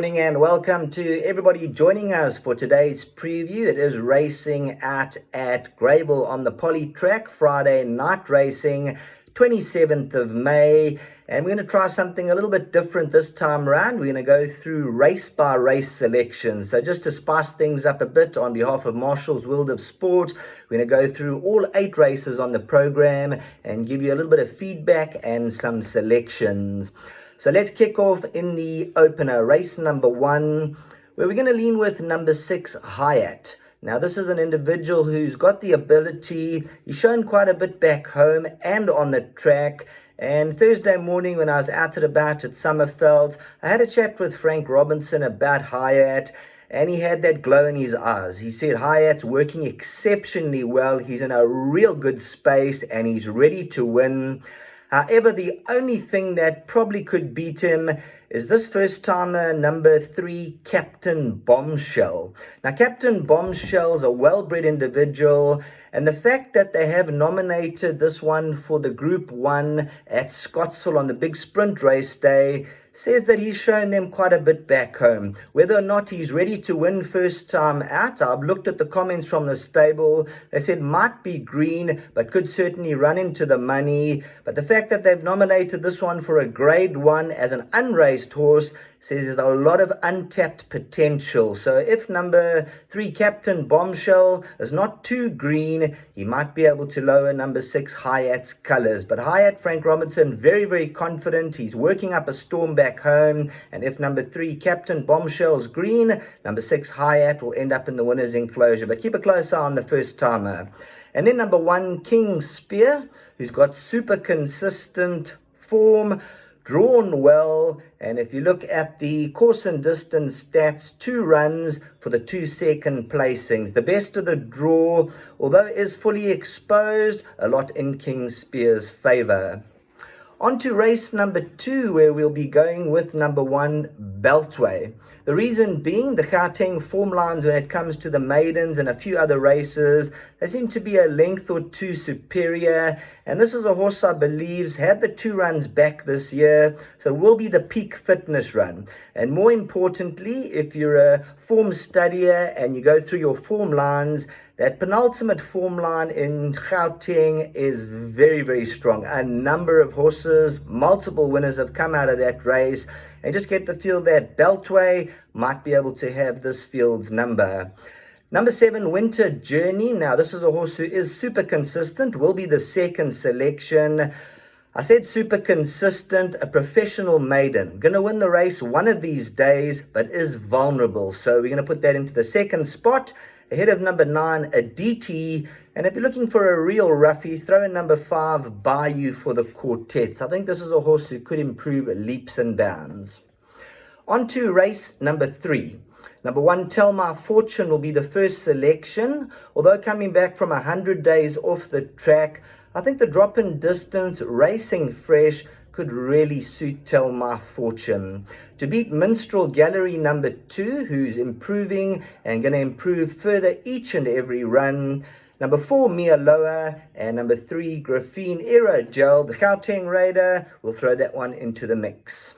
Morning and welcome to everybody joining us for today's preview. It is racing at Greyville on the Poly track, Friday night racing, 27th of May. And we're going to try something a little bit different this time around. We're going to go through race by race selections. So just to spice things up a bit on behalf of Marshall's World of Sport, we're going to go through all 8 races on the program and give you a little bit of feedback and some selections. So let's kick off in the opener, race number 1, where we're going to lean with number 6, Hyatt. Now, this is an individual who's got the ability. He's shown quite a bit back home and on the track. And Thursday morning when I was out and about at Summerfeld, I had a chat with Frank Robinson about Hyatt. And he had that glow in his eyes. He said Hyatt's working exceptionally well. He's in a real good space and he's ready to win. However, the only thing that probably could beat him is this first-timer, number 3, Captain Bombshell. Now, Captain Bombshell's a well-bred individual, and the fact that they have nominated this one for the Group 1 at Scottsville on the big sprint race day says that he's shown them quite a bit back home. Whether or not he's ready to win first time out, I've looked at the comments from the stable. They said might be green, but could certainly run into the money. But the fact that they've nominated this one for a Grade 1 as an unraced horse says there's a lot of untapped potential. So if number 3, Captain Bombshell, is not too green, he might be able to lower number 6, Hyatt's colours. But Hyatt, Frank Robinson, very, very confident. He's working up a storm back home. And if number 3, Captain Bombshell's green, number 6, Hyatt will end up in the winner's enclosure. But keep a close eye on the first timer. And then number 1, King Spear, who's got super consistent form, drawn well, and if you look at the course and distance stats, 2 runs for the 2 second placings. The best of the draw, although it is fully exposed, a lot in King Spear's favour. On to race number 2, where we'll be going with number 1, Beltway. The reason being the Gauteng form lines when it comes to the maidens and a few other races, they seem to be a length or 2 superior. And this is a horse I believe had the 2 runs back this year, so will be the peak fitness run. And more importantly, if you're a form studier and you go through your form lines, that penultimate form line in Gauteng is very, very strong. A number of horses, multiple winners have come out of that race. And just get the feel that Beltway might be able to have this field's number. Number 7, Winter Journey. Now, this is a horse who is super consistent, will be the second selection. I said super consistent, a professional maiden. Going to win the race one of these days, but is vulnerable. So we're going to put that into the second spot, ahead of number 9, Aditi. And if you're looking for a real roughie, throw in number 5, Bayou for the quartets. I think this is a horse who could improve leaps and bounds. On to race number 3. Number 1, Tell My Fortune will be the first selection. Although coming back from 100 days off the track, I think the drop in distance, racing fresh, could really suit Tell My Fortune. To beat Minstrel Gallery number 2, who's improving and going to improve further each and every run. Number 4, Mia Loa, and number 3, Graphene Aerogel, the Gauteng Raider. We'll throw that one into the mix.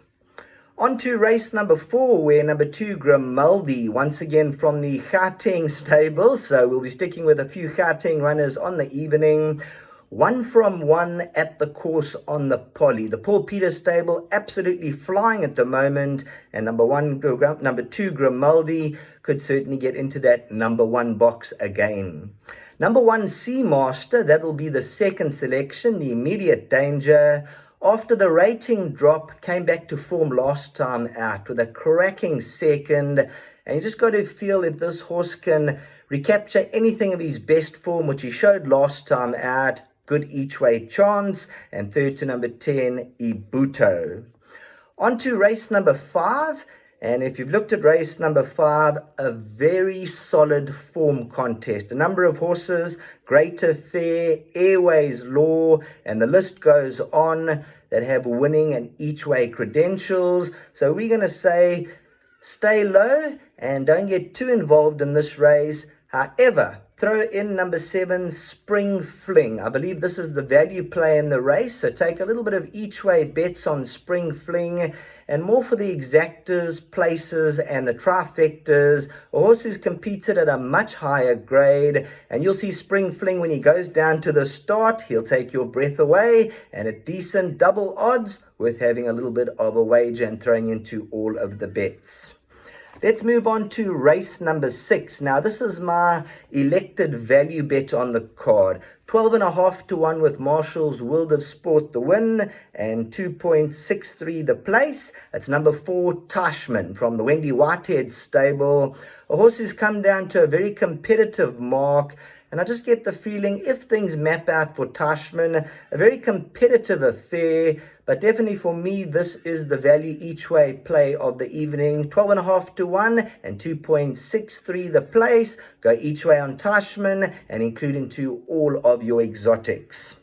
On to race number 4, where number 2, Grimaldi, once again from the Gauteng stable. So we'll be sticking with a few Gauteng runners on the evening. 1 from 1 at the course on the Poly. The Paul Peters stable absolutely flying at the moment. And number 2, Grimaldi could certainly get into that number 1 box again. Number 1, Seamaster, that will be the second selection, the immediate danger. After the rating drop, came back to form last time out with a cracking second. And you just got to feel if this horse can recapture anything of his best form, which he showed last time out. Good each way chance. And third to number 10, Ibuto. On to race number 5. And if you've looked at race number 5, a very solid form contest. A number of horses, Greater Fair, Airways Law, and the list goes on, that have winning and each way credentials. So we're going to say stay low and don't get too involved in this race. However, Throw in number 7, Spring Fling. I believe this is the value play in the race, so take a little bit of each way bets on Spring Fling, and more for the exactors, places, and the trifectas. A horse who's competed at a much higher grade, and you'll see Spring Fling when he goes down to the start, he'll take your breath away, and at decent double odds, worth having a little bit of a wager and throwing into all of the bets. Let's move on to race number 6. Now, this is my elected value bet on the card. 12.5 to 1 with Marshall's World of Sport the win and 2.63 the place. It's number 4, Tashman from the Wendy Whitehead stable. A horse who's come down to a very competitive mark. And I just get the feeling, if things map out for Tashman, a very competitive affair. But definitely for me, this is the value each way play of the evening. 12.5 to 1 and 2.63 the place. Go each way on Tashman and include into all of your exotics.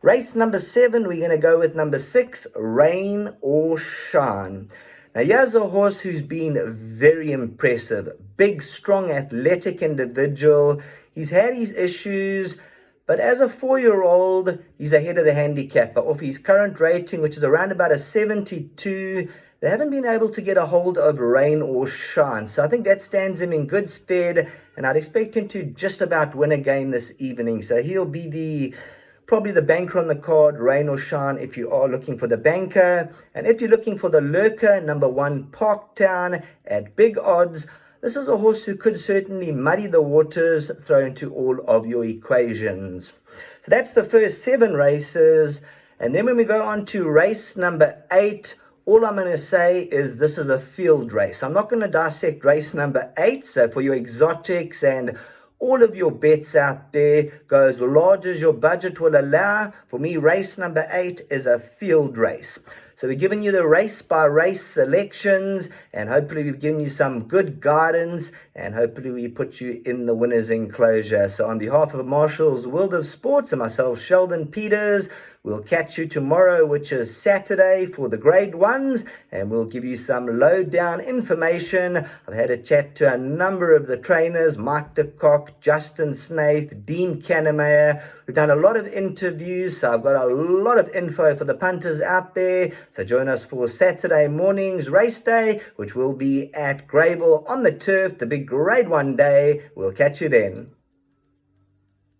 Race number 7, we're going to go with number 6, Rain or Shine. Now, here's a horse who's been very impressive. Big, strong, athletic individual. He's had his issues, but as a 4-year-old, he's ahead of the handicapper. Off his current rating, which is around about a 72, they haven't been able to get a hold of Rain or Shine. So I think that stands him in good stead, and I'd expect him to just about win again this evening. So he'll be probably the banker on the card, Rain or Shine, if you are looking for the banker. And if you're looking for the lurker, number 1, Parktown at big odds. This is a horse who could certainly muddy the waters, throw into all of your equations. So that's the first 7 races. And then when we go on to race number 8, all I'm going to say is this is a field race. I'm not going to dissect race number 8. So for your exotics and all of your bets out there, go as large as your budget will allow. For me, race number 8 is a field race. So we're giving you the race-by-race selections, and hopefully we've given you some good guidance, and hopefully we put you in the winner's enclosure. So on behalf of Marshall's World of Sports and myself, Sheldon Peters, we'll catch you tomorrow, which is Saturday, for the grade 1s, and we'll give you some low-down information. I've had a chat to a number of the trainers, Mike de Kock, Justin Snaith, Dean Kannemeyer. We've done a lot of interviews, so I've got a lot of info for the punters out there. So join us for Saturday morning's race day, which will be at Greyville on the turf, the big grade 1 day. We'll catch you then.